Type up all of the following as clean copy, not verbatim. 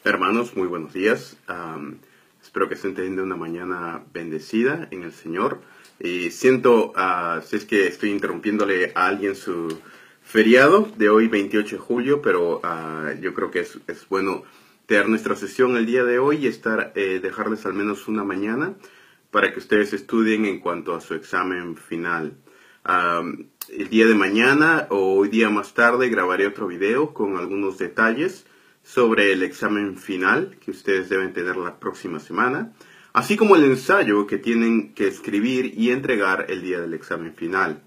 Hermanos, muy buenos días. Espero que estén teniendo una mañana bendecida en el Señor. Y siento, si es que estoy interrumpiéndole a alguien su feriado de hoy, 28 de julio, pero yo creo que es bueno tener nuestra sesión el día de hoy y dejarles al menos una mañana para que ustedes estudien en cuanto a su examen final. El día de mañana o hoy día más tarde grabaré otro video con algunos detalles sobre el examen final que ustedes deben tener la próxima semana, así como el ensayo que tienen que escribir y entregar el día del examen final.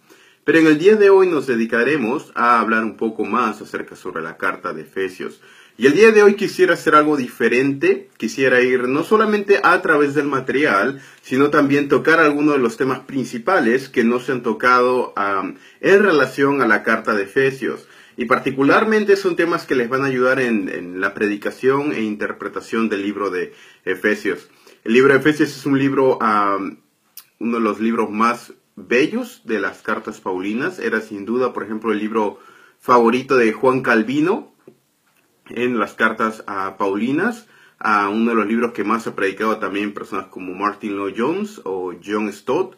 Pero en el día de hoy nos dedicaremos a hablar un poco más acerca sobre la carta de Efesios. Y el día de hoy quisiera hacer algo diferente, quisiera ir no solamente a través del material, sino también tocar algunos de los temas principales que no se han tocado en relación a la carta de Efesios. Y particularmente son temas que les van a ayudar en la predicación e interpretación del libro de Efesios. El libro de Efesios es un libro, uno de los libros más bellos de las cartas paulinas. Era sin duda, por ejemplo, el libro favorito de Juan Calvino en las cartas paulinas. Uno de los libros que más ha predicado también personas como Martin Lloyd-Jones o John Stott.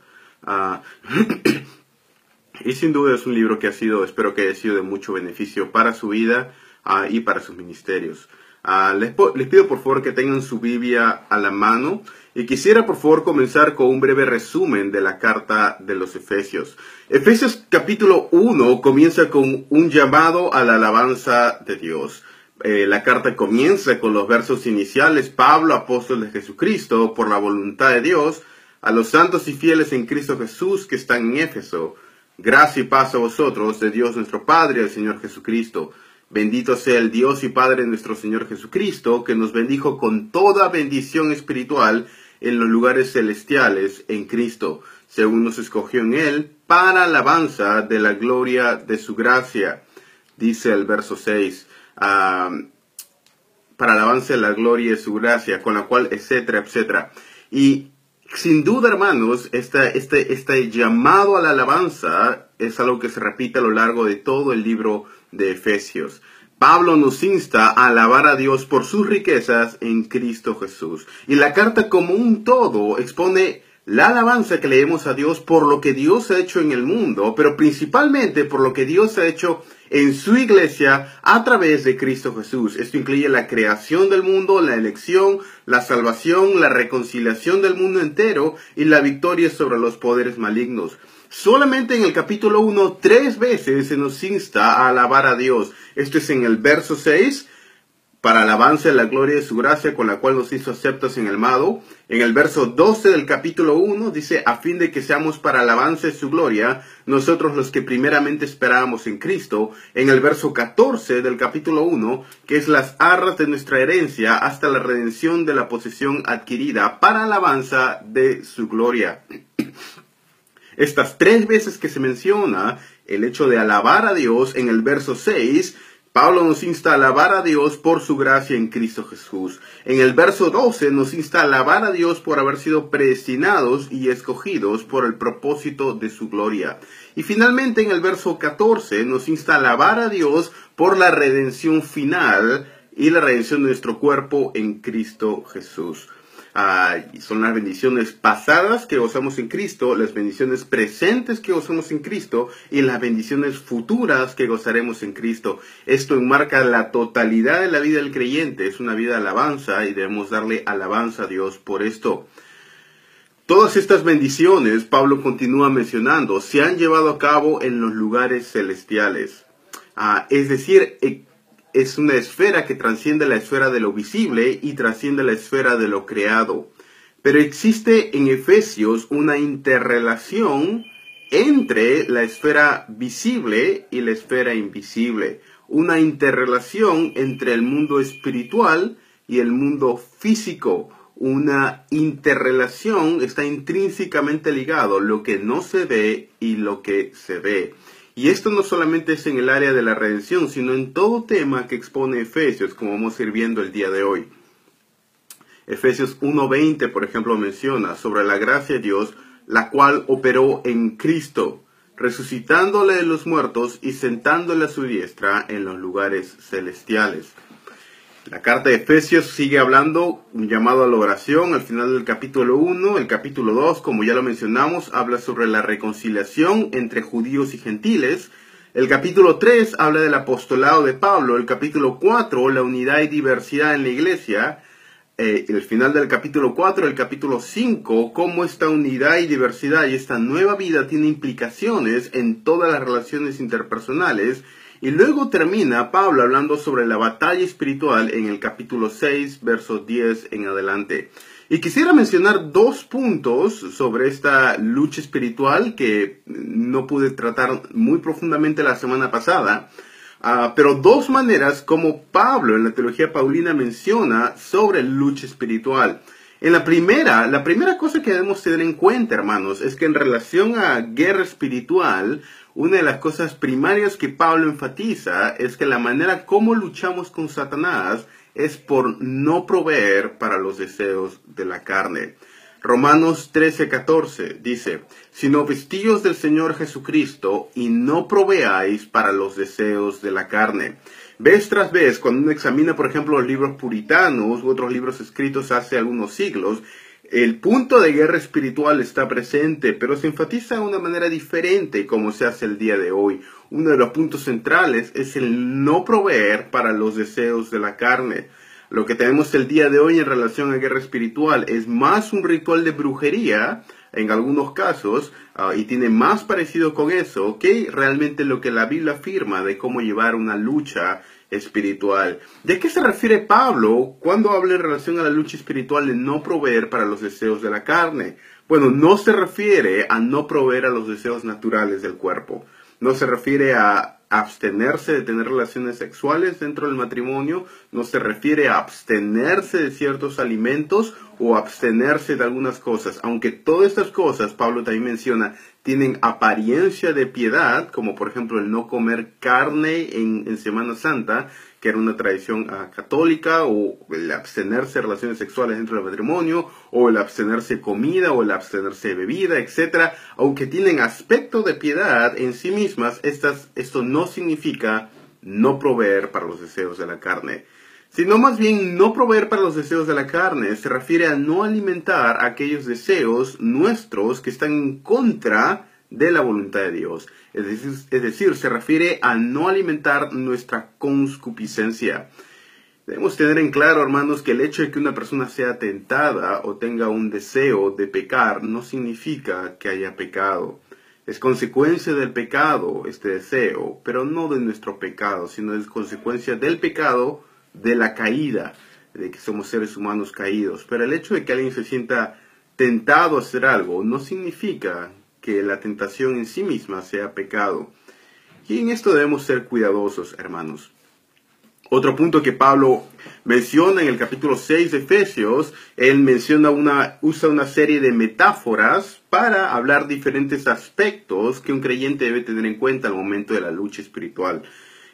Y sin duda es un libro que espero que haya sido de mucho beneficio para su vida y para sus ministerios. Les pido por favor que tengan su Biblia a la mano y quisiera por favor comenzar con un breve resumen de la carta de los Efesios. Efesios capítulo 1 comienza con un llamado a la alabanza de Dios. La carta comienza con los versos iniciales: Pablo, apóstol de Jesucristo, por la voluntad de Dios, a los santos y fieles en Cristo Jesús que están en Éfeso. Gracia y paz a vosotros, de Dios nuestro Padre y del Señor Jesucristo. Bendito sea el Dios y Padre de nuestro Señor Jesucristo, que nos bendijo con toda bendición espiritual en los lugares celestiales en Cristo, según nos escogió en Él, para alabanza de la gloria de su gracia. Dice el verso 6, para alabanza de la gloria de su gracia, con la cual, etcétera, etcétera. Y sin duda, hermanos, este llamado a la alabanza es algo que se repite a lo largo de todo el libro de Efesios. Pablo nos insta a alabar a Dios por sus riquezas en Cristo Jesús. Y la carta como un todo expone la alabanza que leemos a Dios por lo que Dios ha hecho en el mundo, pero principalmente por lo que Dios ha hecho en su iglesia a través de Cristo Jesús. Esto incluye la creación del mundo, la elección, la salvación, la reconciliación del mundo entero y la victoria sobre los poderes malignos. Solamente en el capítulo 1, 3 veces se nos insta a alabar a Dios. Esto es en el verso 6, para alabanza de la gloria de su gracia, con la cual nos hizo aceptos en el amado. En el verso 12 del capítulo 1 dice, a fin de que seamos para alabanza de su gloria, nosotros los que primeramente esperábamos en Cristo. En el verso 14 del capítulo 1, que es las arras de nuestra herencia hasta la redención de la posesión adquirida para alabanza de su gloria. Estas 3 veces que se menciona el hecho de alabar a Dios, en el verso 6, Pablo nos insta a alabar a Dios por su gracia en Cristo Jesús. En el verso 12 nos insta a alabar a Dios por haber sido predestinados y escogidos por el propósito de su gloria. Y finalmente en el verso 14 nos insta a alabar a Dios por la redención final y la redención de nuestro cuerpo en Cristo Jesús. Son las bendiciones pasadas que gozamos en Cristo, las bendiciones presentes que gozamos en Cristo y las bendiciones futuras que gozaremos en Cristo. Esto enmarca la totalidad de la vida del creyente. Es una vida de alabanza y debemos darle alabanza a Dios por esto. Todas estas bendiciones, Pablo continúa mencionando, se han llevado a cabo en los lugares celestiales. Es decir, es una esfera que trasciende la esfera de lo visible y trasciende la esfera de lo creado. Pero existe en Efesios una interrelación entre la esfera visible y la esfera invisible. Una interrelación entre el mundo espiritual y el mundo físico. Una interrelación, está intrínsecamente ligado lo que no se ve y lo que se ve. Y esto no solamente es en el área de la redención, sino en todo tema que expone Efesios, como vamos a ir viendo el día de hoy. Efesios 1:20, por ejemplo, menciona sobre la gracia de Dios, la cual operó en Cristo, resucitándole de los muertos y sentándole a su diestra en los lugares celestiales. La carta de Efesios sigue hablando, un llamado a la oración al final del capítulo 1. El capítulo 2, como ya lo mencionamos, habla sobre la reconciliación entre judíos y gentiles. El capítulo 3 habla del apostolado de Pablo. El capítulo 4, la unidad y diversidad en la iglesia. El final del capítulo 4, el capítulo 5, cómo esta unidad y diversidad y esta nueva vida tiene implicaciones en todas las relaciones interpersonales. Y luego termina Pablo hablando sobre la batalla espiritual en el capítulo 6, versos 10 en adelante. Y quisiera mencionar 2 puntos sobre esta lucha espiritual que no pude tratar muy profundamente la semana pasada. Pero 2 maneras como Pablo en la teología paulina menciona sobre lucha espiritual. En la primera cosa que debemos tener en cuenta, hermanos, es que en relación a guerra espiritual, una de las cosas primarias que Pablo enfatiza es que la manera como luchamos con Satanás es por no proveer para los deseos de la carne. Romanos 13:14 dice, sino vestíos del Señor Jesucristo y no proveáis para los deseos de la carne. Vez tras vez, cuando uno examina, por ejemplo, los libros puritanos u otros libros escritos hace algunos siglos, el punto de guerra espiritual está presente, pero se enfatiza de una manera diferente como se hace el día de hoy. Uno de los puntos centrales es el no proveer para los deseos de la carne. Lo que tenemos el día de hoy en relación a guerra espiritual es más un ritual de brujería, en algunos casos, y tiene más parecido con eso que realmente lo que la Biblia afirma de cómo llevar una lucha espiritual. ¿De qué se refiere Pablo cuando habla en relación a la lucha espiritual de no proveer para los deseos de la carne? Bueno, no se refiere a no proveer a los deseos naturales del cuerpo. No se refiere a abstenerse de tener relaciones sexuales dentro del matrimonio, no se refiere a abstenerse de ciertos alimentos o abstenerse de algunas cosas, aunque todas estas cosas, Pablo también menciona, tienen apariencia de piedad, como por ejemplo el no comer carne en Semana Santa, que era una tradición católica, o el abstenerse de relaciones sexuales dentro del matrimonio, o el abstenerse de comida, o el abstenerse de bebida, etc. Aunque tienen aspecto de piedad en sí mismas, esto no significa no proveer para los deseos de la carne. Sino más bien no proveer para los deseos de la carne se refiere a no alimentar aquellos deseos nuestros que están en contra de la voluntad de Dios. Es decir, se refiere a no alimentar nuestra concupiscencia. Debemos tener en claro, hermanos, que el hecho de que una persona sea tentada o tenga un deseo de pecar no significa que haya pecado. Es consecuencia del pecado este deseo, pero no de nuestro pecado, sino es consecuencia del pecado, de la caída, de que somos seres humanos caídos. Pero el hecho de que alguien se sienta tentado a hacer algo no significa que la tentación en sí misma sea pecado. Y en esto debemos ser cuidadosos, hermanos. Otro punto que Pablo menciona en el capítulo 6 de Efesios, él usa una serie de metáforas para hablar diferentes aspectos que un creyente debe tener en cuenta al momento de la lucha espiritual.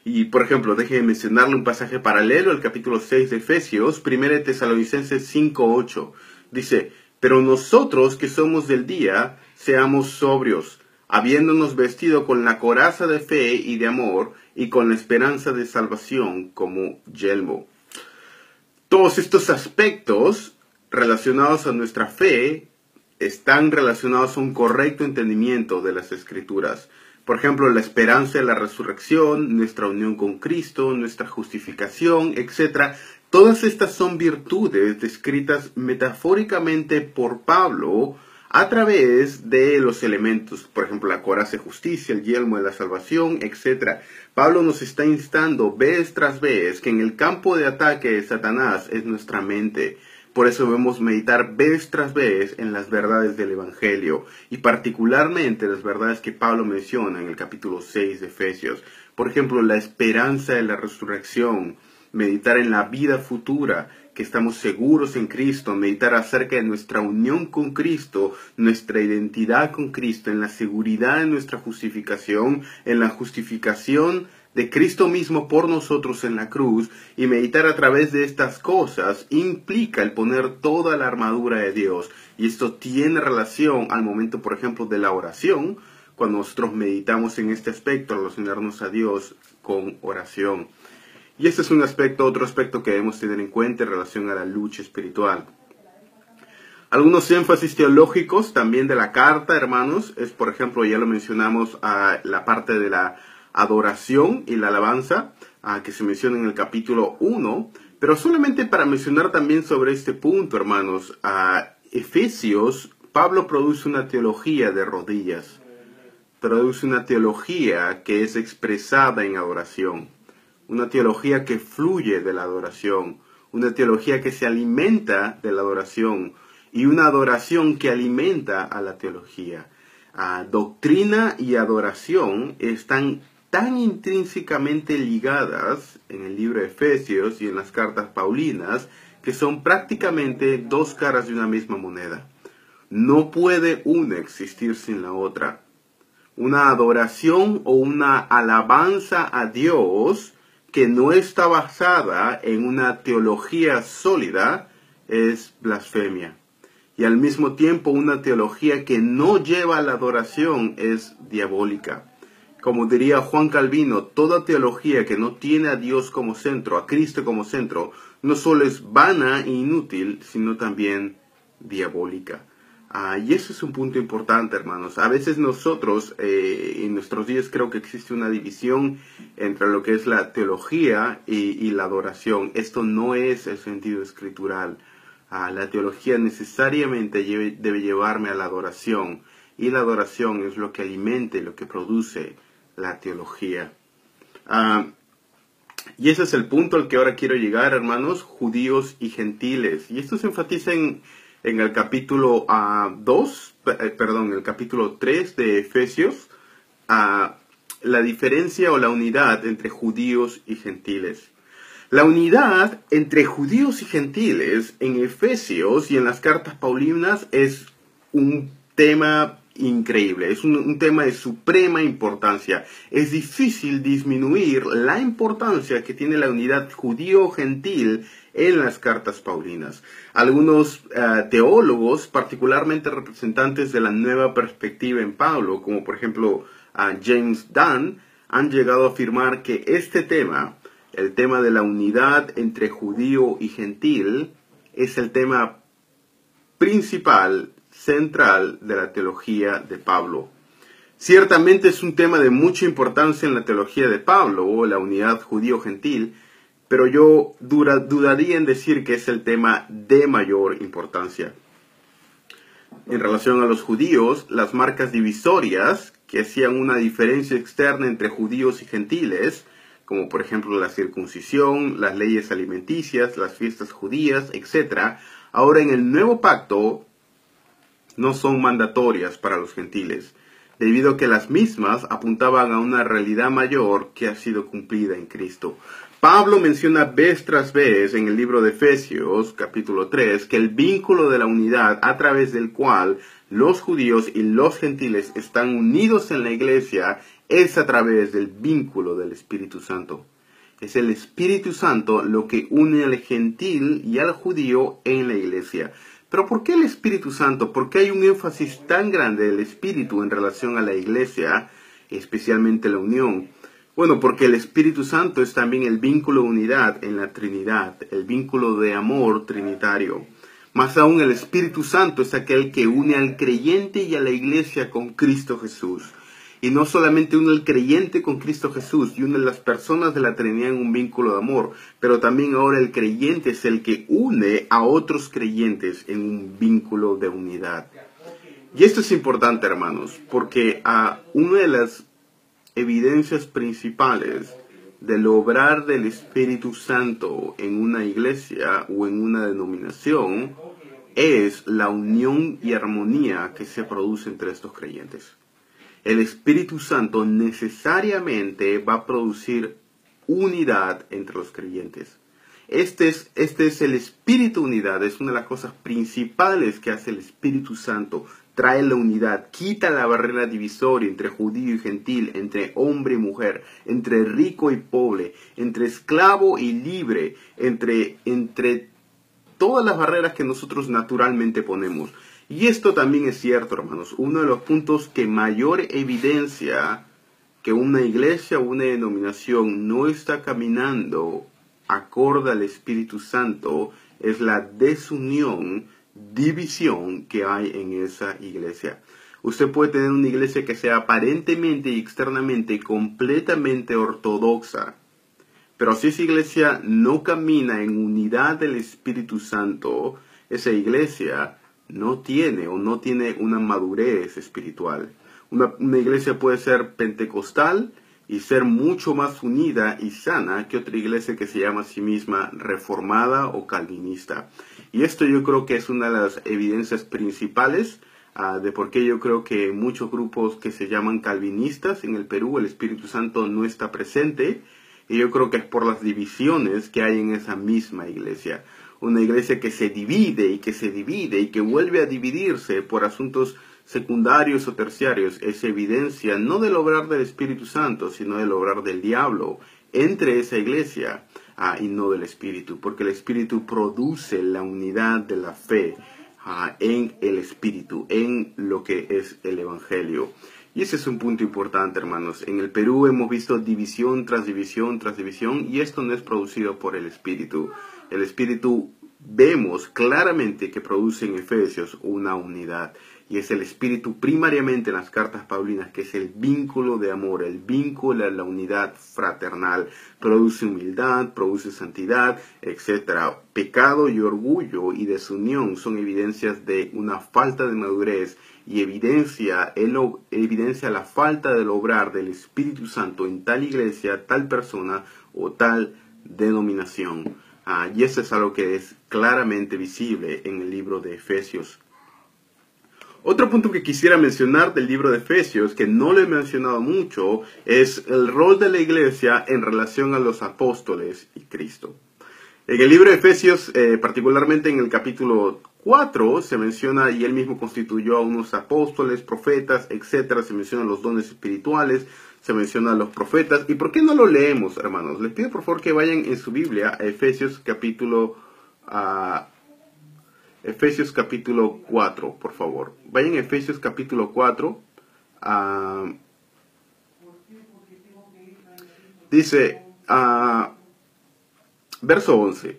Y, por ejemplo, déjenme mencionarle un pasaje paralelo al capítulo 6 de Efesios, 1 Tesalonicenses 5:8. Dice, pero nosotros que somos del día, seamos sobrios, habiéndonos vestido con la coraza de fe y de amor, y con la esperanza de salvación como yelmo. Todos estos aspectos relacionados a nuestra fe están relacionados a un correcto entendimiento de las Escrituras. Por ejemplo, la esperanza de la resurrección, nuestra unión con Cristo, nuestra justificación, etc. Todas estas son virtudes descritas metafóricamente por Pablo a través de los elementos, por ejemplo, la coraza de justicia, el yelmo de la salvación, etc. Pablo nos está instando vez tras vez que en el campo de ataque de Satanás es nuestra mente. Por eso debemos meditar vez tras vez en las verdades del Evangelio, y particularmente las verdades que Pablo menciona en el capítulo 6 de Efesios. Por ejemplo, la esperanza de la resurrección, meditar en la vida futura, que estamos seguros en Cristo, meditar acerca de nuestra unión con Cristo, nuestra identidad con Cristo, en la seguridad de nuestra justificación, en la justificación de Cristo mismo por nosotros en la cruz, y meditar a través de estas cosas implica el poner toda la armadura de Dios. Y esto tiene relación al momento, por ejemplo, de la oración, cuando nosotros meditamos en este aspecto, relacionarnos a Dios con oración. Y este es un aspecto, otro aspecto que debemos tener en cuenta en relación a la lucha espiritual. Algunos énfasis teológicos también de la carta, hermanos, es, por ejemplo, ya lo mencionamos, la parte de la adoración y la alabanza, que se menciona en el capítulo 1, pero solamente para mencionar también sobre este punto, hermanos, Efesios, Pablo produce una teología de rodillas, produce una teología que es expresada en adoración, una teología que fluye de la adoración, una teología que se alimenta de la adoración, y una adoración que alimenta a la teología. Doctrina y adoración están tan intrínsecamente ligadas en el libro de Efesios y en las cartas paulinas que son prácticamente dos caras de una misma moneda. No puede una existir sin la otra. Una adoración o una alabanza a Dios que no está basada en una teología sólida es blasfemia. Y al mismo tiempo una teología que no lleva a la adoración es diabólica. Como diría Juan Calvino, toda teología que no tiene a Dios como centro, a Cristo como centro, no solo es vana e inútil, sino también diabólica. Y eso es un punto importante, hermanos. A veces nosotros, en nuestros días, creo que existe una división entre lo que es la teología y la adoración. Esto no es el sentido escritural. La teología necesariamente debe llevarme a la adoración, y la adoración es lo que alimenta y lo que produce la teología. Y ese es el punto al que ahora quiero llegar, hermanos, judíos y gentiles. Y esto se enfatiza en el capítulo el capítulo 3 de Efesios, la diferencia o la unidad entre judíos y gentiles. La unidad entre judíos y gentiles en Efesios y en las cartas paulinas es un tema increíble, es un tema de suprema importancia. Es difícil disminuir la importancia que tiene la unidad judío-gentil en las cartas paulinas. Algunos teólogos, particularmente representantes de la nueva perspectiva en Pablo, como por ejemplo James Dunn, han llegado a afirmar que este tema, el tema de la unidad entre judío y gentil, es el tema principal, central de la teología de Pablo. Ciertamente es un tema de mucha importancia en la teología de Pablo, o la unidad judío-gentil, pero yo dudaría en decir que es el tema de mayor importancia. En relación a los judíos, las marcas divisorias que hacían una diferencia externa entre judíos y gentiles, como por ejemplo la circuncisión, las leyes alimenticias, las fiestas judías, etc., ahora en el nuevo pacto no son mandatorias para los gentiles, debido a que las mismas apuntaban a una realidad mayor que ha sido cumplida en Cristo. Pablo menciona vez tras vez en el libro de Efesios, capítulo 3, que el vínculo de la unidad a través del cual los judíos y los gentiles están unidos en la iglesia es a través del vínculo del Espíritu Santo. Es el Espíritu Santo lo que une al gentil y al judío en la iglesia. Pero ¿por qué el Espíritu Santo? ¿Por qué hay un énfasis tan grande del Espíritu en relación a la iglesia, especialmente la unión? Bueno, porque el Espíritu Santo es también el vínculo de unidad en la Trinidad, el vínculo de amor trinitario. Más aún, el Espíritu Santo es aquel que une al creyente y a la iglesia con Cristo Jesús. Y no solamente une al creyente con Cristo Jesús y une a las personas de la Trinidad en un vínculo de amor, pero también ahora el creyente es el que une a otros creyentes en un vínculo de unidad. Y esto es importante, hermanos, porque una de las evidencias principales del obrar del Espíritu Santo en una iglesia o en una denominación es la unión y armonía que se produce entre estos creyentes. El Espíritu Santo necesariamente va a producir unidad entre los creyentes. Este es el espíritu de unidad, es una de las cosas principales que hace el Espíritu Santo. Trae la unidad, quita la barrera divisoria entre judío y gentil, entre hombre y mujer, entre rico y pobre, entre esclavo y libre, entre todas las barreras que nosotros naturalmente ponemos. Y esto también es cierto, hermanos. Uno de los puntos que mayor evidencia que una iglesia o una denominación no está caminando acorde al Espíritu Santo es la desunión, división que hay en esa iglesia. Usted puede tener una iglesia que sea aparentemente y externamente completamente ortodoxa, pero si esa iglesia no camina en unidad del Espíritu Santo, esa iglesia no tiene una madurez espiritual. Una iglesia puede ser pentecostal y ser mucho más unida y sana que otra iglesia que se llama a sí misma reformada o calvinista. Y esto yo creo que es una de las evidencias principales de por qué yo creo que muchos grupos que se llaman calvinistas en el Perú, el Espíritu Santo no está presente. Y yo creo que es por las divisiones que hay en esa misma iglesia. Una iglesia que se divide y que vuelve a dividirse por asuntos secundarios o terciarios es evidencia no del obrar del Espíritu Santo, sino del obrar del diablo entre esa iglesia y no del Espíritu, porque el Espíritu produce la unidad de la fe en el Espíritu, en lo que es el Evangelio. Y ese es un punto importante, hermanos. En el Perú hemos visto división tras división tras división, y esto no es producido por el Espíritu. El Espíritu vemos claramente que produce en Efesios una unidad. Y es el Espíritu primariamente en las cartas paulinas, que es el vínculo de amor, el vínculo a la unidad fraternal. Produce humildad, produce santidad, etc. Pecado y orgullo y desunión son evidencias de una falta de madurez y evidencia la falta del obrar del Espíritu Santo en tal iglesia, tal persona o tal denominación. Y eso es algo que es claramente visible en el libro de Efesios. Otro punto que quisiera mencionar del libro de Efesios, que no lo he mencionado mucho, es el rol de la iglesia en relación a los apóstoles y Cristo. En el libro de Efesios, particularmente en el capítulo 4, se menciona, y él mismo constituyó a unos apóstoles, profetas, etc. Se mencionan los dones espirituales, se mencionan los profetas. ¿Y por qué no lo leemos, hermanos? Les pido por favor que vayan en su Biblia a Efesios capítulo 4, por favor. Vayan a Efesios capítulo 4. Dice, verso 11.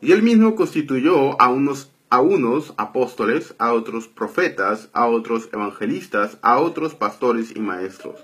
Y él mismo constituyó a unos apóstoles, a otros profetas, a otros evangelistas, a otros pastores y maestros,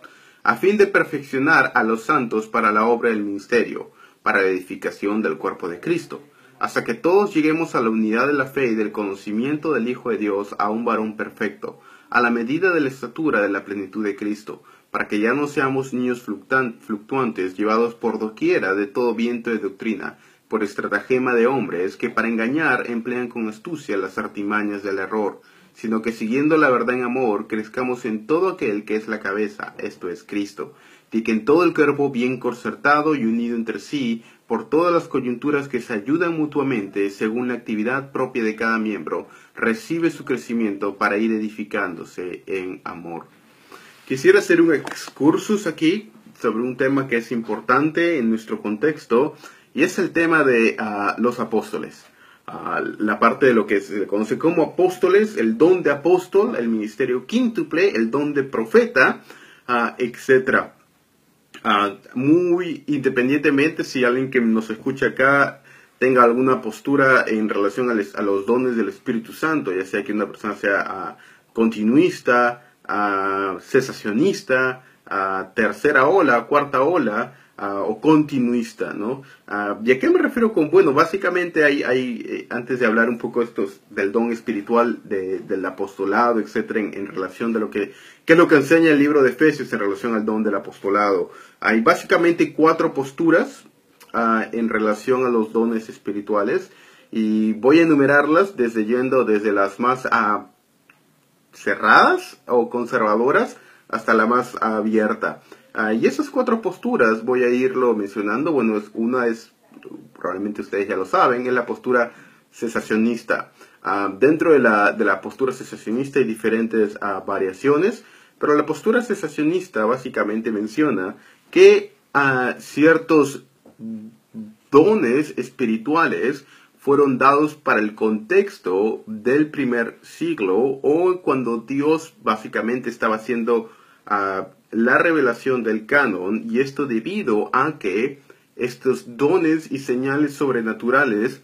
a fin de perfeccionar a los santos para la obra del ministerio, para la edificación del cuerpo de Cristo, hasta que todos lleguemos a la unidad de la fe y del conocimiento del Hijo de Dios, a un varón perfecto, a la medida de la estatura de la plenitud de Cristo, para que ya no seamos niños fluctuantes, llevados por doquiera de todo viento de doctrina, por estratagema de hombres que para engañar emplean con astucia las artimañas del error, sino que siguiendo la verdad en amor, crezcamos en todo aquel que es la cabeza, esto es Cristo, y que en todo el cuerpo bien concertado y unido entre sí, por todas las coyunturas que se ayudan mutuamente, según la actividad propia de cada miembro, recibe su crecimiento para ir edificándose en amor. Quisiera hacer un excursus aquí sobre un tema que es importante en nuestro contexto, y es el tema de los apóstoles. La parte de lo que se conoce como apóstoles, el don de apóstol, el ministerio quíntuple, el don de profeta, etc. Muy independientemente si alguien que nos escucha acá tenga alguna postura en relación a los dones del Espíritu Santo, ya sea que una persona sea continuista, cesacionista, tercera ola, cuarta ola, o continuista, ¿no? ¿Y a qué me refiero con bueno? Básicamente antes de hablar un poco del don espiritual del apostolado, etcétera, en relación de qué es lo que enseña el libro de Efesios en relación al don del apostolado. Hay básicamente 4 posturas en relación a los dones espirituales, y voy a enumerarlas desde las más cerradas o conservadoras hasta la más abierta. Y esas 4 posturas voy a irlo mencionando. Bueno, una es, probablemente ustedes ya lo saben, es la postura cesacionista. Dentro de la postura cesacionista hay diferentes variaciones, pero la postura cesacionista básicamente menciona que ciertos dones espirituales fueron dados para el contexto del primer siglo, o cuando Dios básicamente estaba haciendo la revelación del canon, y esto debido a que estos dones y señales sobrenaturales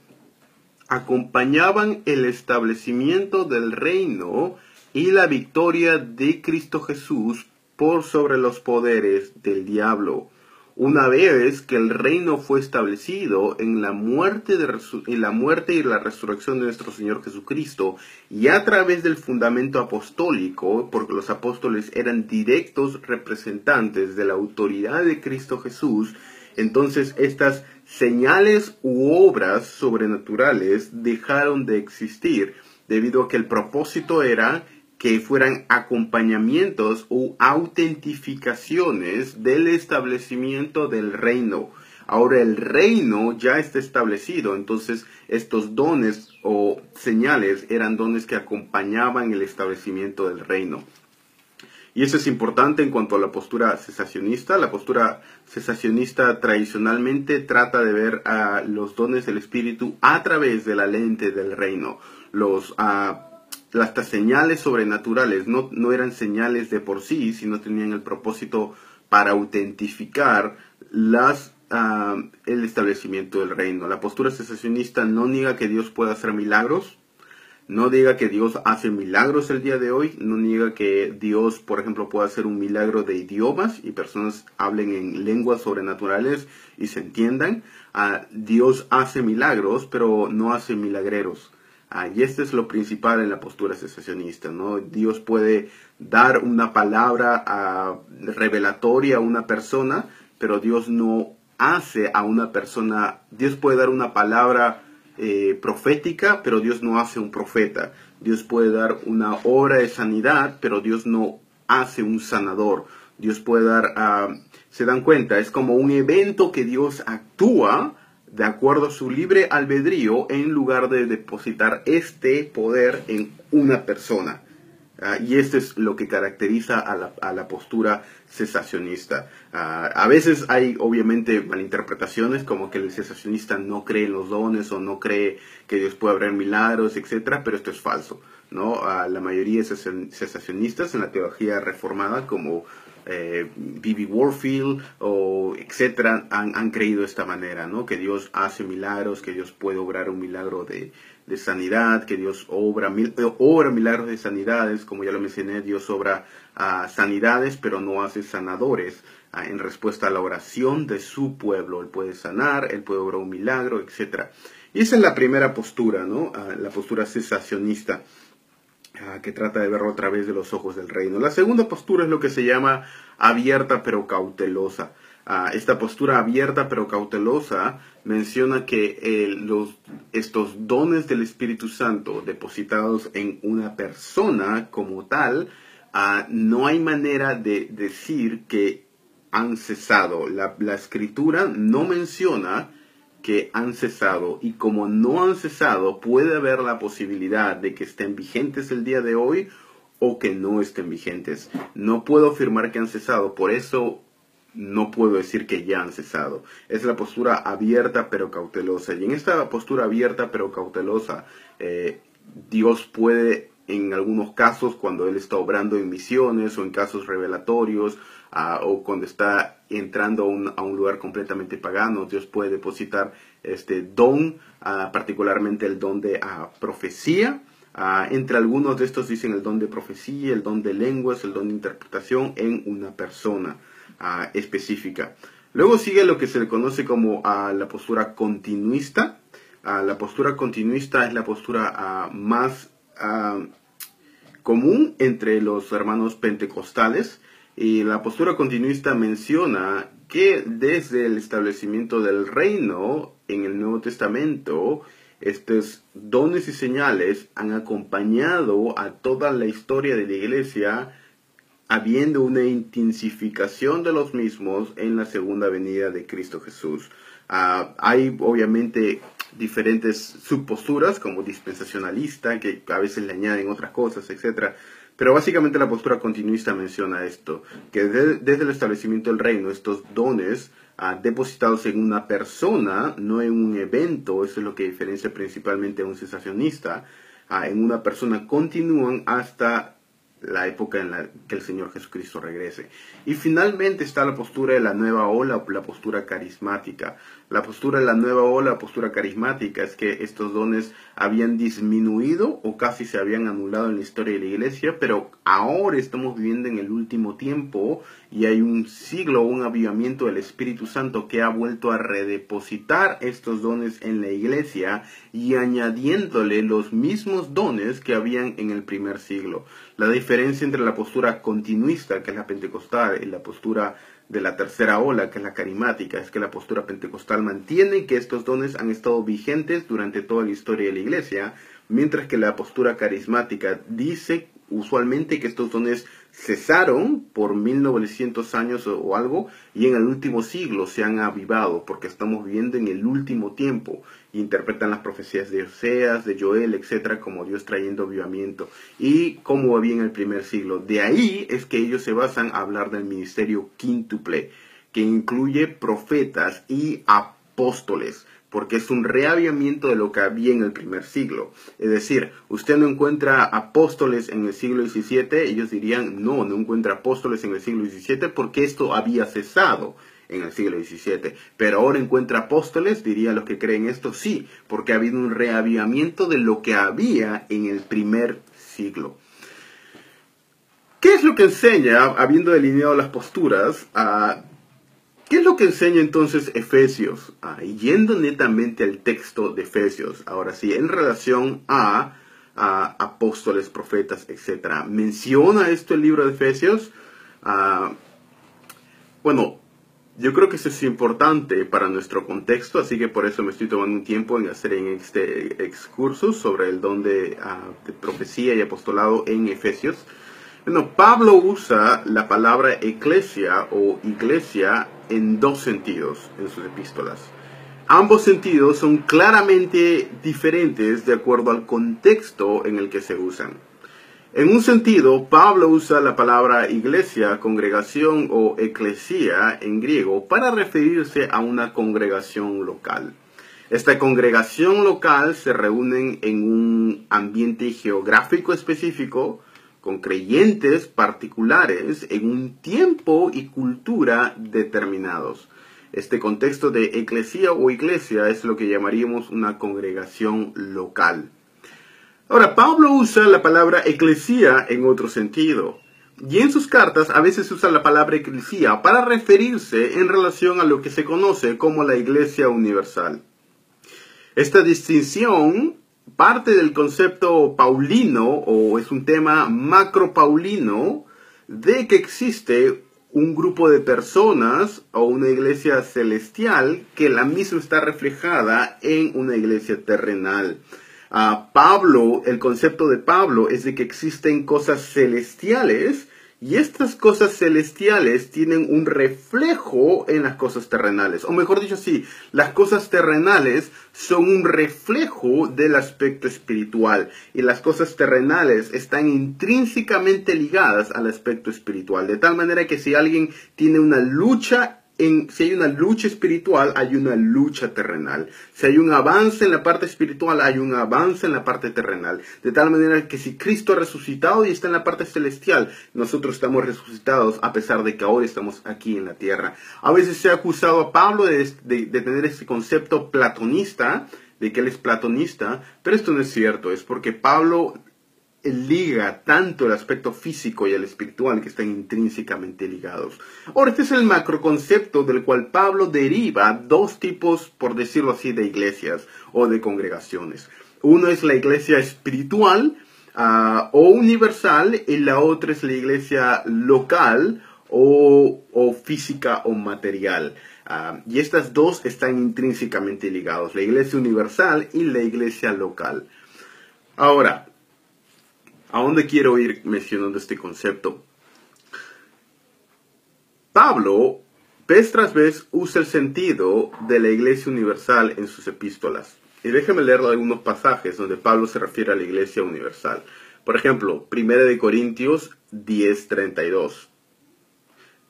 acompañaban el establecimiento del reino y la victoria de Cristo Jesús por sobre los poderes del diablo. Una vez que el reino fue establecido en la muerte y la resurrección de nuestro Señor Jesucristo, y a través del fundamento apostólico, porque los apóstoles eran directos representantes de la autoridad de Cristo Jesús, entonces estas señales u obras sobrenaturales dejaron de existir, debido a que el propósito era que fueran acompañamientos o autentificaciones del establecimiento del reino. Ahora el reino ya está establecido, entonces estos dones o señales eran dones que acompañaban el establecimiento del reino. Y eso es importante en cuanto a la postura cesacionista. La postura cesacionista tradicionalmente trata de ver a los dones del Espíritu a través de la lente del reino. Las señales sobrenaturales no eran señales de por sí, sino tenían el propósito para autentificar el establecimiento del reino. La postura cesacionista no niega que Dios pueda hacer milagros, no diga que Dios hace milagros el día de hoy, no niega que Dios, por ejemplo, pueda hacer un milagro de idiomas y personas hablen en lenguas sobrenaturales y se entiendan. Dios hace milagros, pero no hace milagreros. Y esto es lo principal en la postura cesacionista, ¿no? Dios puede dar una palabra revelatoria a una persona, pero Dios no hace a una persona. Dios puede dar una palabra profética, pero Dios no hace un profeta. Dios puede dar una obra de sanidad, pero Dios no hace un sanador. Dios puede dar, se dan cuenta, es como un evento que Dios actúa de acuerdo a su libre albedrío en lugar de depositar este poder en una persona. Y esto es lo que caracteriza a la postura cesacionista. A veces hay obviamente malinterpretaciones, como que el cesacionista no cree en los dones o no cree que Dios puede obrar milagros, etc. Pero esto es falso, ¿no? La mayoría de cesacionistas en la teología reformada, como B.B. Warfield o etcétera, han creído de esta manera, ¿no? Que Dios hace milagros, que Dios puede obrar un milagro de sanidad, que Dios obra milagros de sanidades, como ya lo mencioné. Dios obra sanidades, pero no hace sanadores en respuesta a la oración de su pueblo. Él puede sanar, Él puede obrar un milagro, etc. Y esa es la primera postura, ¿no? La postura cesacionista, que trata de verlo a través de los ojos del reino. La segunda postura es lo que se llama abierta pero cautelosa. Esta postura abierta pero cautelosa menciona que estos dones del Espíritu Santo depositados en una persona como tal, no hay manera de decir que han cesado. La Escritura no menciona que han cesado, y como no han cesado, puede haber la posibilidad de que estén vigentes el día de hoy o que no estén vigentes. No puedo afirmar que han cesado, por eso no puedo decir que ya han cesado. Es la postura abierta pero cautelosa. Y en esta postura abierta pero cautelosa, Dios puede, en algunos casos, cuando Él está obrando en misiones o en casos revelatorios, o cuando está entrando a un lugar completamente pagano, Dios puede depositar este don, particularmente el don de profecía. Entre algunos de estos dicen el don de profecía, el don de lenguas, el don de interpretación en una persona específica. Luego sigue lo que se le conoce como la postura continuista. La postura continuista es la postura más común entre los hermanos pentecostales. Y la postura continuista menciona que desde el establecimiento del reino en el Nuevo Testamento, estos dones y señales han acompañado a toda la historia de la Iglesia, habiendo una intensificación de los mismos en la segunda venida de Cristo Jesús. Hay obviamente diferentes subposturas, como dispensacionalista, que a veces le añaden otras cosas, etc. Pero básicamente la postura continuista menciona esto, que desde el establecimiento del reino, estos dones depositados en una persona, no en un evento, eso es lo que diferencia principalmente a un cesacionista, en una persona continúan hasta la época en la que el Señor Jesucristo regrese. Y finalmente está la postura de la nueva ola, o la postura carismática. La postura de la nueva ola, la postura carismática, es que estos dones habían disminuido o casi se habían anulado en la historia de la iglesia, pero ahora estamos viviendo en el último tiempo y hay un siglo, un avivamiento del Espíritu Santo que ha vuelto a redepositar estos dones en la iglesia y añadiéndole los mismos dones que habían en el primer siglo. La diferencia entre la postura continuista, que es la pentecostal, y la postura de la tercera ola, que es la carismática, es que la postura pentecostal mantiene que estos dones han estado vigentes durante toda la historia de la iglesia, mientras que la postura carismática dice usualmente que estos dones cesaron por 1900 años o algo, y en el último siglo se han avivado, porque estamos viviendo en el último tiempo. Interpretan las profecías de Oseas, de Joel, etcétera, como Dios trayendo avivamiento, y como había en el primer siglo. De ahí es que ellos se basan a hablar del ministerio quíntuple, que incluye profetas y apóstoles, porque es un reavivamiento de lo que había en el primer siglo. Es decir, usted no encuentra apóstoles en el siglo XVII, ellos dirían, no encuentra apóstoles en el siglo XVII porque esto había cesado en el siglo XVII. Pero ahora encuentra apóstoles, dirían los que creen esto, sí, porque ha habido un reavivamiento de lo que había en el primer siglo. ¿Qué es lo que enseña, habiendo delineado las posturas, ¿qué es lo que enseña entonces Efesios? Yendo netamente al texto de Efesios, ahora sí, en relación a apóstoles, profetas, etc. ¿Menciona esto el libro de Efesios? Bueno, yo creo que eso es importante para nuestro contexto, así que por eso me estoy tomando un tiempo en hacer este excursus sobre el don de profecía y apostolado en Efesios. Bueno, Pablo usa la palabra eclesia o iglesia en dos sentidos en sus epístolas. Ambos sentidos son claramente diferentes de acuerdo al contexto en el que se usan. En un sentido, Pablo usa la palabra iglesia, congregación o eclesia en griego para referirse a una congregación local. Esta congregación local se reúne en un ambiente geográfico específico, con creyentes particulares en un tiempo y cultura determinados. Este contexto de eclesía o iglesia es lo que llamaríamos una congregación local. Ahora, Pablo usa la palabra eclesía en otro sentido. Y en sus cartas a veces usa la palabra eclesía para referirse en relación a lo que se conoce como la iglesia universal. Esta distinción parte del concepto paulino, o es un tema macro-paulino, de que existe un grupo de personas o una iglesia celestial que la misma está reflejada en una iglesia terrenal. Pablo, el concepto de Pablo es de que existen cosas celestiales y estas cosas celestiales tienen un reflejo en las cosas terrenales. O mejor dicho así, las cosas terrenales son un reflejo del aspecto espiritual. Y las cosas terrenales están intrínsecamente ligadas al aspecto espiritual. De tal manera que si alguien tiene una lucha, si hay una lucha espiritual, hay una lucha terrenal. Si hay un avance en la parte espiritual, hay un avance en la parte terrenal. De tal manera que si Cristo ha resucitado y está en la parte celestial, nosotros estamos resucitados a pesar de que ahora estamos aquí en la tierra. A veces se ha acusado a Pablo de tener este concepto platonista, de que él es platonista, pero esto no es cierto. Es porque Pablo liga tanto el aspecto físico y el espiritual que están intrínsecamente ligados. Ahora, este es el macroconcepto del cual Pablo deriva dos tipos, por decirlo así, de iglesias o de congregaciones. Uno es la iglesia espiritual o universal y la otra es la iglesia local o física o material. Y estas dos están intrínsecamente ligados, la iglesia universal y la iglesia local. Ahora, ¿a dónde quiero ir mencionando este concepto? Pablo, vez tras vez, usa el sentido de la iglesia universal en sus epístolas. Y déjenme leer algunos pasajes donde Pablo se refiere a la iglesia universal. Por ejemplo, 1 Corintios 10:32.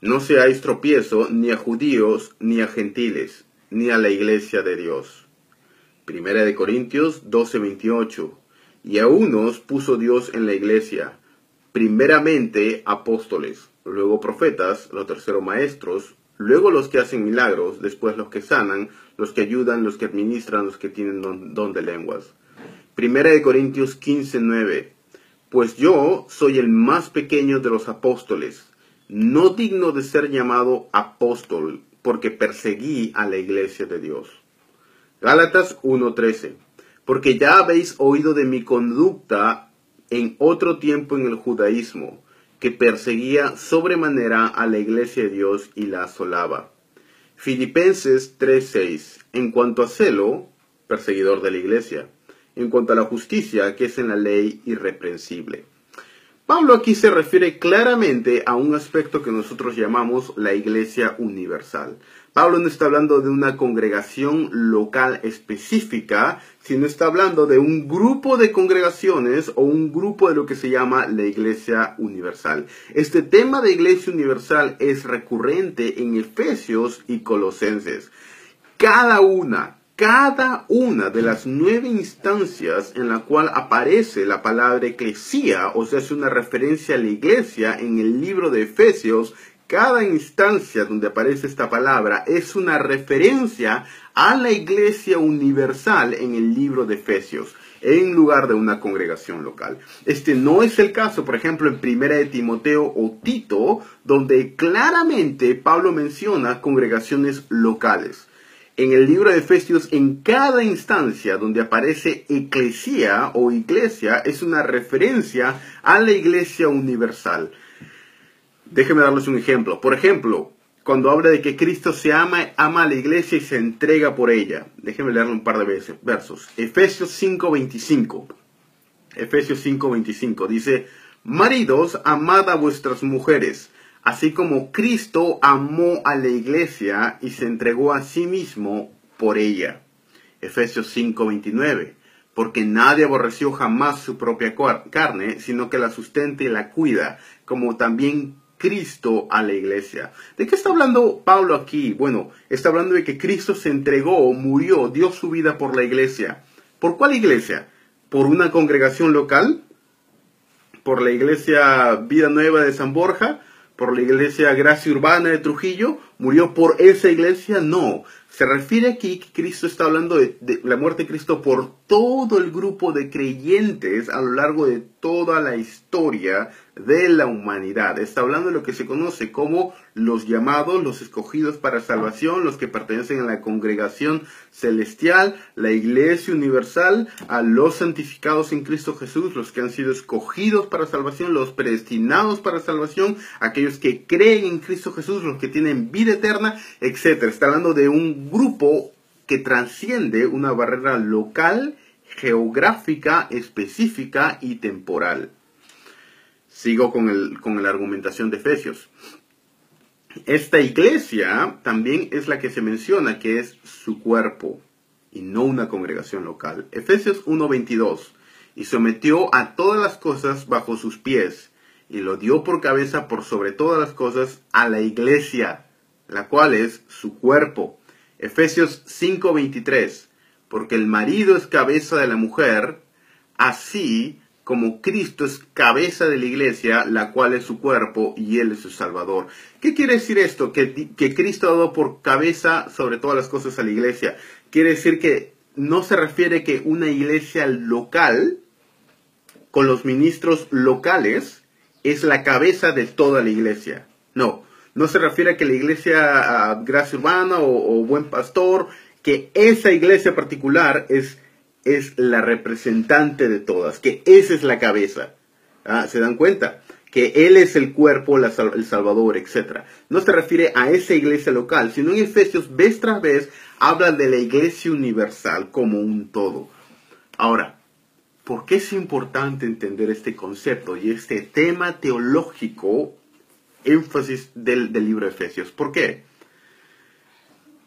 No seáis tropiezo ni a judíos, ni a gentiles, ni a la iglesia de Dios. 1 Corintios 12:28. Y a unos puso Dios en la iglesia, Primeramente apóstoles, luego profetas, lo tercero maestros, luego los que hacen milagros, después los que sanan, los que ayudan, los que administran, los que tienen don de lenguas. Primera de Corintios 15:9. Pues yo soy el más pequeño de los apóstoles, no digno de ser llamado apóstol, porque perseguí a la iglesia de Dios. Gálatas 1:13. Porque ya habéis oído de mi conducta en otro tiempo en el judaísmo, que perseguía sobremanera a la iglesia de Dios y la asolaba. Filipenses 3:6. En cuanto a celo, perseguidor de la iglesia. En cuanto a la justicia, que es en la ley, irreprensible. Pablo aquí se refiere claramente a un aspecto que nosotros llamamos la iglesia universal. Pablo no está hablando de una congregación local específica, sino está hablando de un grupo de congregaciones o un grupo de lo que se llama la iglesia universal. Este tema de iglesia universal es recurrente en Efesios y Colosenses. Cada una de las 9 instancias en la cual aparece la palabra eclesía, o sea, es una referencia a la iglesia en el libro de Efesios, cada instancia donde aparece esta palabra es una referencia a la iglesia universal en el libro de Efesios, en lugar de una congregación local. Este no es el caso, por ejemplo, en Primera de Timoteo o Tito, donde claramente Pablo menciona congregaciones locales. En el libro de Efesios, en cada instancia donde aparece eclesía o iglesia, es una referencia a la iglesia universal. Déjenme darles un ejemplo. Por ejemplo, cuando habla de que Cristo se ama a la iglesia y se entrega por ella. Déjenme leerlo un par de veces, versos. Efesios 5:25. Efesios 5:25 dice: maridos, amad a vuestras mujeres, así como Cristo amó a la iglesia y se entregó a sí mismo por ella. Efesios 5:29. Porque nadie aborreció jamás su propia carne, sino que la sustenta y la cuida, como también Cristo a la iglesia. ¿De qué está hablando Pablo aquí? Bueno, está hablando de que Cristo se entregó, murió, dio su vida por la iglesia. ¿Por cuál iglesia? ¿Por una congregación local? ¿Por la iglesia Vida Nueva de San Borja? ¿Por la iglesia Gracia Urbana de Trujillo? ¿Murió por esa iglesia? No. Se refiere aquí que Cristo está hablando de la muerte de Cristo por todo el grupo de creyentes a lo largo de toda la historia de la humanidad. Está hablando de lo que se conoce como los llamados, los escogidos para salvación, los que pertenecen a la congregación celestial, la iglesia universal, a los santificados en Cristo Jesús, los que han sido escogidos para salvación, los predestinados para salvación, aquellos que creen en Cristo Jesús, los que tienen vida eterna, etc. Está hablando de un grupo que trasciende una barrera local, geográfica, específica y temporal. Sigo con la argumentación de Efesios. Esta iglesia también es la que se menciona, que es su cuerpo, y no una congregación local. Efesios 1:22. Y sometió a todas las cosas bajo sus pies, y lo dio por cabeza por sobre todas las cosas a la iglesia, la cual es su cuerpo. Efesios 5:23. Porque el marido es cabeza de la mujer, así como Cristo es cabeza de la iglesia, la cual es su cuerpo y Él es su Salvador. ¿Qué quiere decir esto? Que Cristo ha dado por cabeza sobre todas las cosas a la iglesia. Quiere decir que no se refiere que una iglesia local, con los ministros locales, es la cabeza de toda la iglesia. No, no se refiere a que la iglesia Gracia Urbana o Buen Pastor, que esa iglesia particular es la representante de todas, que esa es la cabeza. ¿Se dan cuenta? Que Él es el cuerpo, el Salvador, etc. No se refiere a esa iglesia local, sino en Efesios, vez tras vez, habla de la iglesia universal como un todo. Ahora, ¿por qué es importante entender este concepto y este tema teológico, énfasis del libro de Efesios? ¿Por qué?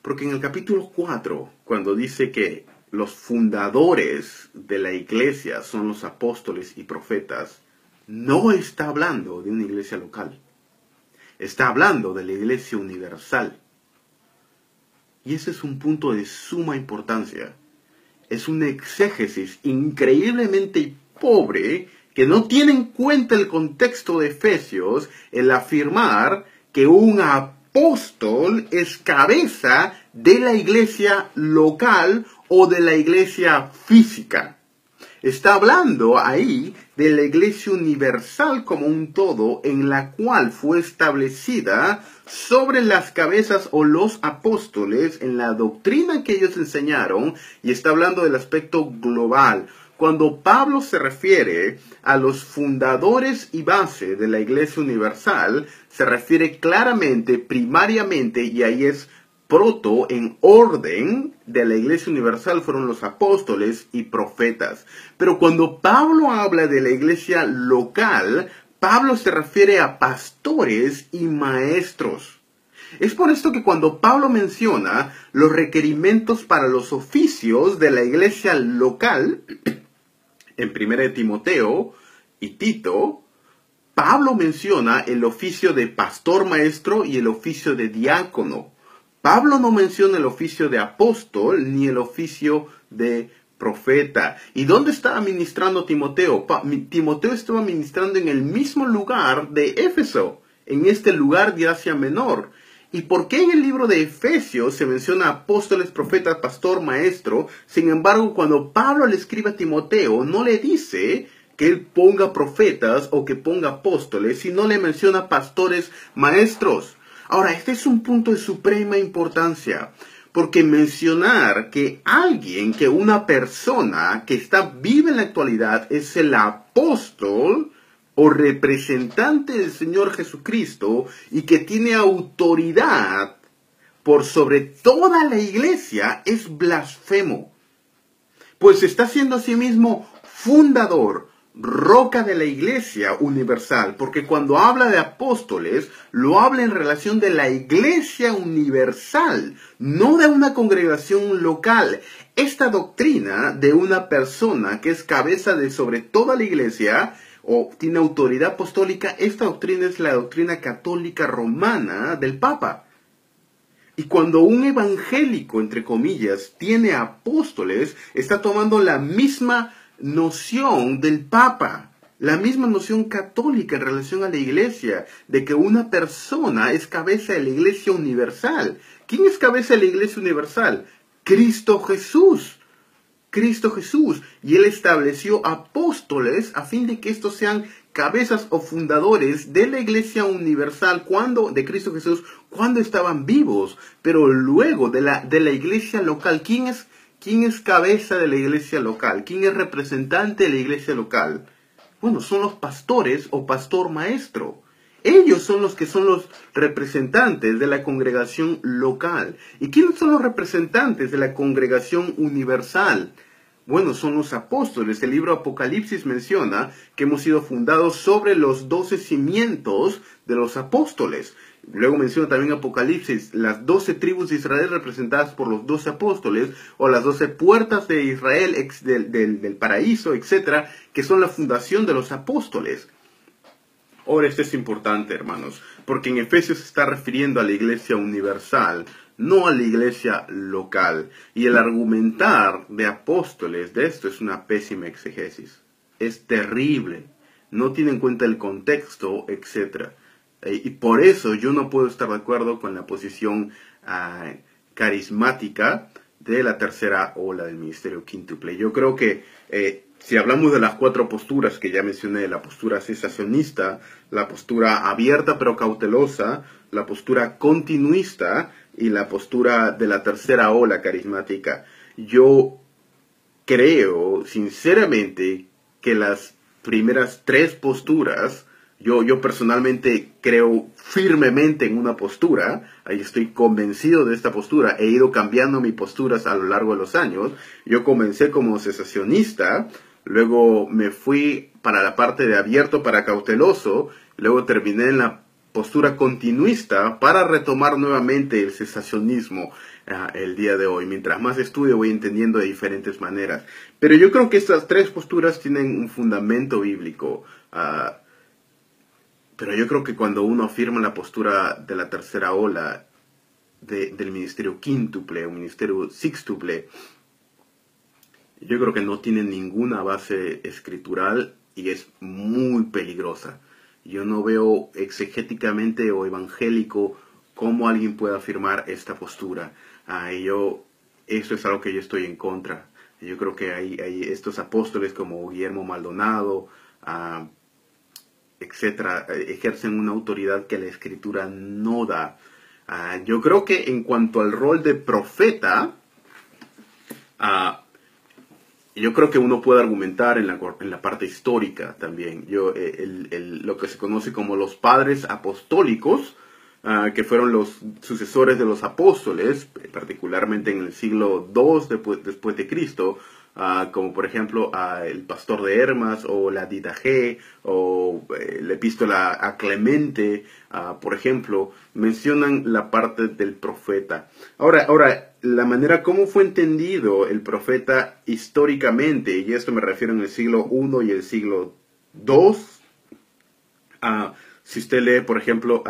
Porque en el capítulo 4, cuando dice que los fundadores de la iglesia son los apóstoles y profetas, no está hablando de una iglesia local. Está hablando de la iglesia universal. Y ese es un punto de suma importancia. Es una exégesis increíblemente pobre que no tiene en cuenta el contexto de Efesios el afirmar que un apóstol es cabeza de la iglesia local o de la iglesia física. Está hablando ahí de la iglesia universal como un todo, en la cual fue establecida sobre las cabezas o los apóstoles en la doctrina que ellos enseñaron, y está hablando del aspecto global. Cuando Pablo se refiere a los fundadores y base de la iglesia universal, se refiere claramente, primariamente, y ahí es proto, en orden de la iglesia universal fueron los apóstoles y profetas. Pero cuando Pablo habla de la iglesia local, Pablo se refiere a pastores y maestros. Es por esto que cuando Pablo menciona los requerimientos para los oficios de la iglesia local, en 1 Timoteo y Tito, Pablo menciona el oficio de pastor maestro y el oficio de diácono. Pablo no menciona el oficio de apóstol ni el oficio de profeta. ¿Y dónde estaba ministrando Timoteo? Timoteo estaba ministrando en el mismo lugar de Éfeso, en este lugar de Asia Menor. ¿Y por qué en el libro de Efesios se menciona apóstoles, profetas, pastor, maestro? Sin embargo, cuando Pablo le escribe a Timoteo, no le dice que él ponga profetas o que ponga apóstoles, sino le menciona pastores, maestros. Ahora, este es un punto de suprema importancia, porque mencionar que alguien, que una persona que está viva en la actualidad es el apóstol o representante del Señor Jesucristo y que tiene autoridad por sobre toda la iglesia es blasfemo, pues está siendo a sí mismo fundador, roca de la iglesia universal, porque cuando habla de apóstoles, lo habla en relación de la iglesia universal, no de una congregación local. Esta doctrina de una persona que es cabeza de sobre toda la iglesia, o tiene autoridad apostólica, esta doctrina es la doctrina católica romana del Papa. Y cuando un evangélico, entre comillas, tiene apóstoles, está tomando la misma noción del Papa, la misma noción católica en relación a la iglesia, de que una persona es cabeza de la iglesia universal. ¿Quién es cabeza de la iglesia universal? Cristo Jesús. Cristo Jesús. Y Él estableció apóstoles a fin de que estos sean cabezas o fundadores de la iglesia universal de Cristo Jesús cuando estaban vivos. Pero luego de la iglesia local, ¿quién es cabeza de la iglesia local? ¿Quién es representante de la iglesia local? Bueno, son los pastores o pastor maestro. Ellos son los que son los representantes de la congregación local. ¿Y quiénes son los representantes de la congregación universal? Bueno, son los apóstoles. El libro Apocalipsis menciona que hemos sido fundados sobre los 12 cimientos de los apóstoles. Luego menciona también Apocalipsis las 12 tribus de Israel representadas por los 12 apóstoles, o las 12 puertas de Israel, del paraíso, etcétera, que son la fundación de los apóstoles. Ahora, esto es importante, hermanos, porque en Efesios se está refiriendo a la iglesia universal, no a la iglesia local. Y el argumentar de apóstoles de esto es una pésima exegesis. Es terrible. No tiene en cuenta el contexto, etc. Y por eso yo no puedo estar de acuerdo con la posición carismática de la tercera ola del ministerio quíntuple. Yo creo que si hablamos de las 4 posturas que ya mencioné, la postura cesacionista, la postura abierta pero cautelosa, la postura continuista y la postura de la tercera ola carismática, yo creo sinceramente que las primeras 3 posturas, yo personalmente creo firmemente en una postura, ahí estoy convencido de esta postura, he ido cambiando mis posturas a lo largo de los años. Yo comencé como cesacionista, luego me fui para la parte de abierto para cauteloso, luego terminé en la postura continuista para retomar nuevamente el cesacionismo el día de hoy. Mientras más estudio voy entendiendo de diferentes maneras. Pero yo creo que estas 3 posturas tienen un fundamento bíblico. Pero yo creo que cuando uno afirma la postura de la tercera ola del ministerio quíntuple o ministerio sextuple, yo creo que no tiene ninguna base escritural y es muy peligrosa. Yo no veo exegéticamente o evangélico cómo alguien puede afirmar esta postura. Eso es algo que yo estoy en contra. Yo creo que hay estos apóstoles como Guillermo Maldonado, etcétera, ejercen una autoridad que la Escritura no da. Yo creo que en cuanto al rol de profeta, yo creo que uno puede argumentar en la parte histórica también. Lo que se conoce como los padres apostólicos, que fueron los sucesores de los apóstoles, particularmente en el siglo II después de Cristo, como por ejemplo el pastor de Hermas o la Didache o la epístola a Clemente, por ejemplo, mencionan la parte del profeta. Ahora, la manera como fue entendido el profeta históricamente, y esto me refiero en el siglo I y el siglo II, si usted lee, por ejemplo,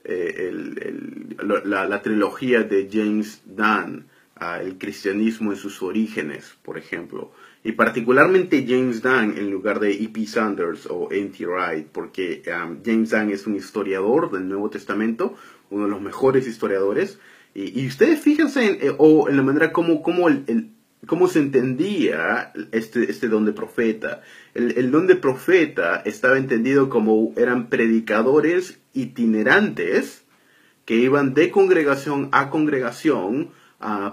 la trilogía de James Dunn, el cristianismo en sus orígenes, por ejemplo, y particularmente James Dunn en lugar de E.P. Sanders o N.T. Wright, porque James Dunn es un historiador del Nuevo Testamento, uno de los mejores historiadores, y ustedes fíjense en la manera cómo se entendía este don de profeta. El don de profeta estaba entendido como eran predicadores itinerantes que iban de congregación a congregación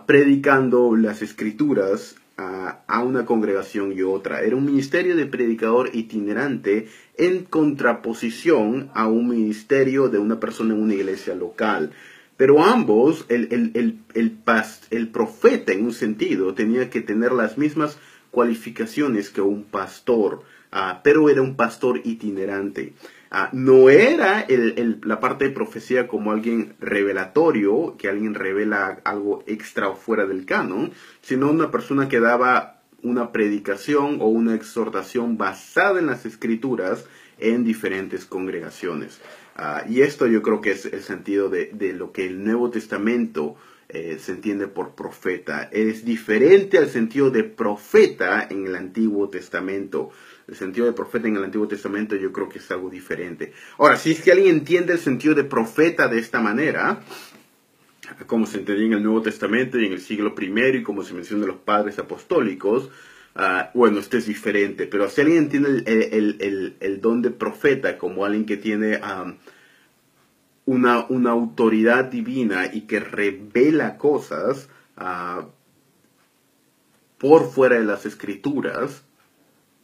predicando las escrituras a una congregación y otra. Era un ministerio de predicador itinerante en contraposición a un ministerio de una persona en una iglesia local. Pero ambos, el profeta en un sentido, tenía que tener las mismas cualificaciones que un pastor, pero era un pastor itinerante. No era la parte de profecía como alguien revelatorio, que alguien revela algo extra o fuera del canon, sino una persona que daba una predicación o una exhortación basada en las escrituras en diferentes congregaciones. Y esto yo creo que es el sentido de lo que el Nuevo Testamento se entiende por profeta. Es diferente al sentido de profeta en el Antiguo Testamento. El sentido de profeta en el Antiguo Testamento yo creo que es algo diferente. Ahora, si es que alguien entiende el sentido de profeta de esta manera, como se entendía en el Nuevo Testamento y en el siglo I y como se menciona en los padres apostólicos, bueno, esto es diferente. Pero si alguien entiende el don de profeta como alguien que tiene una autoridad divina y que revela cosas por fuera de las escrituras,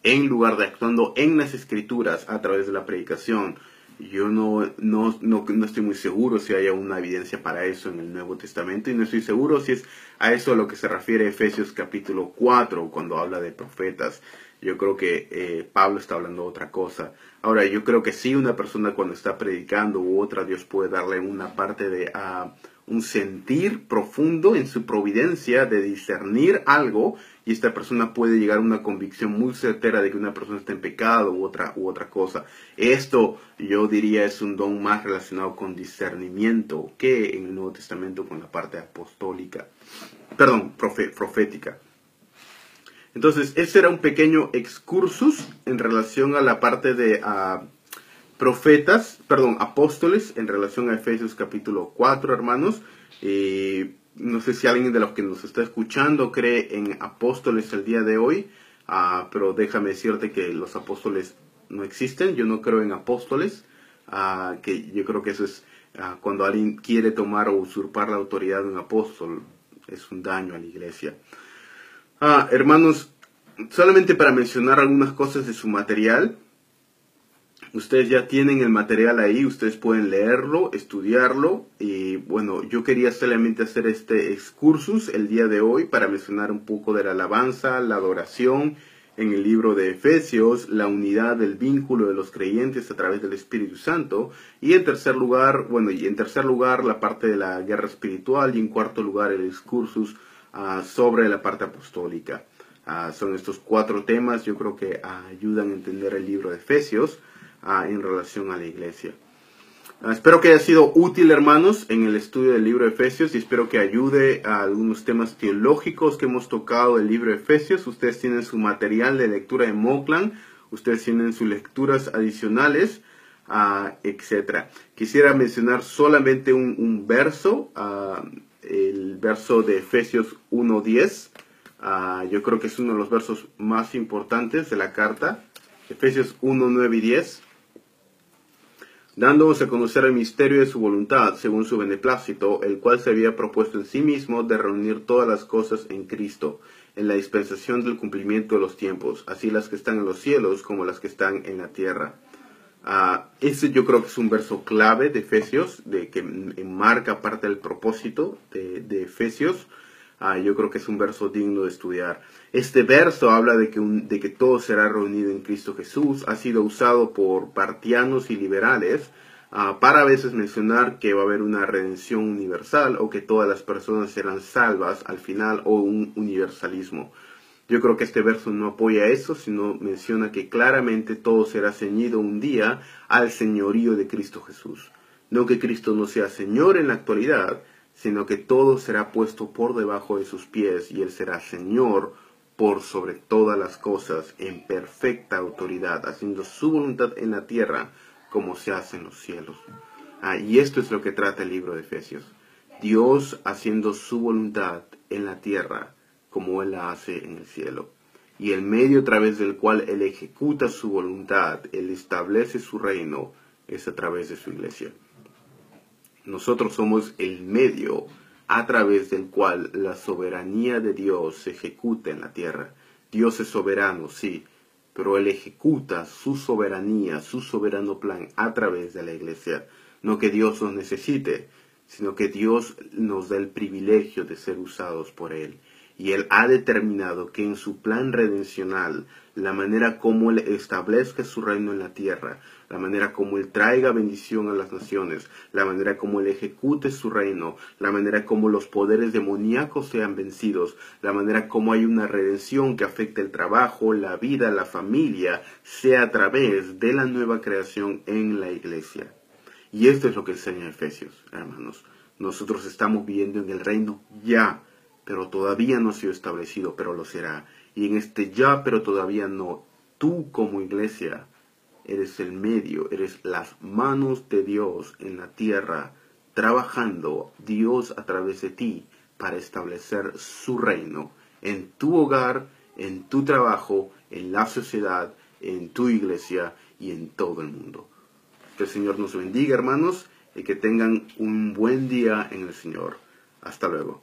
en lugar de actuando en las escrituras a través de la predicación, yo no estoy muy seguro si haya una evidencia para eso en el Nuevo Testamento, y no estoy seguro si es a eso a lo que se refiere Efesios capítulo 4 cuando habla de profetas. Yo creo que Pablo está hablando de otra cosa. Ahora, yo creo que sí, una persona cuando está predicando u otra, Dios puede darle una parte de un sentir profundo en su providencia de discernir algo, y esta persona puede llegar a una convicción muy certera de que una persona está en pecado u otra cosa. Esto, yo diría, es un don más relacionado con discernimiento que en el Nuevo Testamento con la parte apostólica. Perdón, profética. Entonces, ese era un pequeño excursus en relación a la parte de apóstoles, en relación a Efesios capítulo 4, hermanos. No sé si alguien de los que nos está escuchando cree en apóstoles el día de hoy, pero déjame decirte que los apóstoles no existen. Yo no creo en apóstoles, que yo creo que eso es cuando alguien quiere tomar o usurpar la autoridad de un apóstol, es un daño a la iglesia. Hermanos, solamente para mencionar algunas cosas de su material. Ustedes ya tienen el material ahí, ustedes pueden leerlo, estudiarlo, y bueno, yo quería solamente hacer este excursus el día de hoy para mencionar un poco de la alabanza, la adoración en el libro de Efesios, la unidad del vínculo de los creyentes a través del Espíritu Santo, y en tercer lugar, la parte de la guerra espiritual, y en cuarto lugar el excursus sobre la parte apostólica. Son estos 4 temas, yo creo que ayudan a entender el libro de Efesios en relación a la iglesia. Espero que haya sido útil, hermanos, en el estudio del libro de Efesios, y espero que ayude a algunos temas teológicos que hemos tocado del libro de Efesios. Ustedes tienen su material de lectura de Moclan. Ustedes tienen sus lecturas adicionales, etc. Quisiera mencionar solamente un verso, el verso de Efesios 1:10. Yo creo que es uno de los versos más importantes de la carta. Efesios 1:9 y 10. Dándonos a conocer el misterio de su voluntad, según su beneplácito, el cual se había propuesto en sí mismo de reunir todas las cosas en Cristo, en la dispensación del cumplimiento de los tiempos, así las que están en los cielos como las que están en la tierra. Ese yo creo que es un verso clave de Efesios, que enmarca parte del propósito de Efesios. Yo creo que es un verso digno de estudiar. Este verso habla de que todo será reunido en Cristo Jesús. Ha sido usado por partianos y liberales para a veces mencionar que va a haber una redención universal o que todas las personas serán salvas al final, o un universalismo. Yo creo que este verso no apoya eso, sino menciona que claramente todo será ceñido un día al señorío de Cristo Jesús. No que Cristo no sea Señor en la actualidad, sino que todo será puesto por debajo de sus pies y Él será Señor por sobre todas las cosas, en perfecta autoridad, haciendo su voluntad en la tierra como se hace en los cielos. Y esto es lo que trata el libro de Efesios. Dios haciendo su voluntad en la tierra como Él la hace en el cielo. Y el medio a través del cual Él ejecuta su voluntad, Él establece su reino, es a través de su iglesia. Nosotros somos el medio a través del cual la soberanía de Dios se ejecuta en la tierra. Dios es soberano, sí, pero Él ejecuta su soberanía, su soberano plan a través de la iglesia. No que Dios nos necesite, sino que Dios nos da el privilegio de ser usados por Él. Y Él ha determinado que en su plan redencional, la manera como Él establezca su reino en la tierra, la manera como Él traiga bendición a las naciones, la manera como Él ejecute su reino, la manera como los poderes demoníacos sean vencidos, la manera como hay una redención que afecta el trabajo, la vida, la familia, sea a través de la nueva creación en la iglesia. Y esto es lo que enseña Efesios, hermanos. Nosotros estamos viviendo en el reino ya, pero todavía no ha sido establecido, pero lo será. Y en este ya, pero todavía no, tú como iglesia eres el medio, eres las manos de Dios en la tierra, trabajando Dios a través de ti para establecer su reino en tu hogar, en tu trabajo, en la sociedad, en tu iglesia y en todo el mundo. Que el Señor nos bendiga, hermanos, y que tengan un buen día en el Señor. Hasta luego.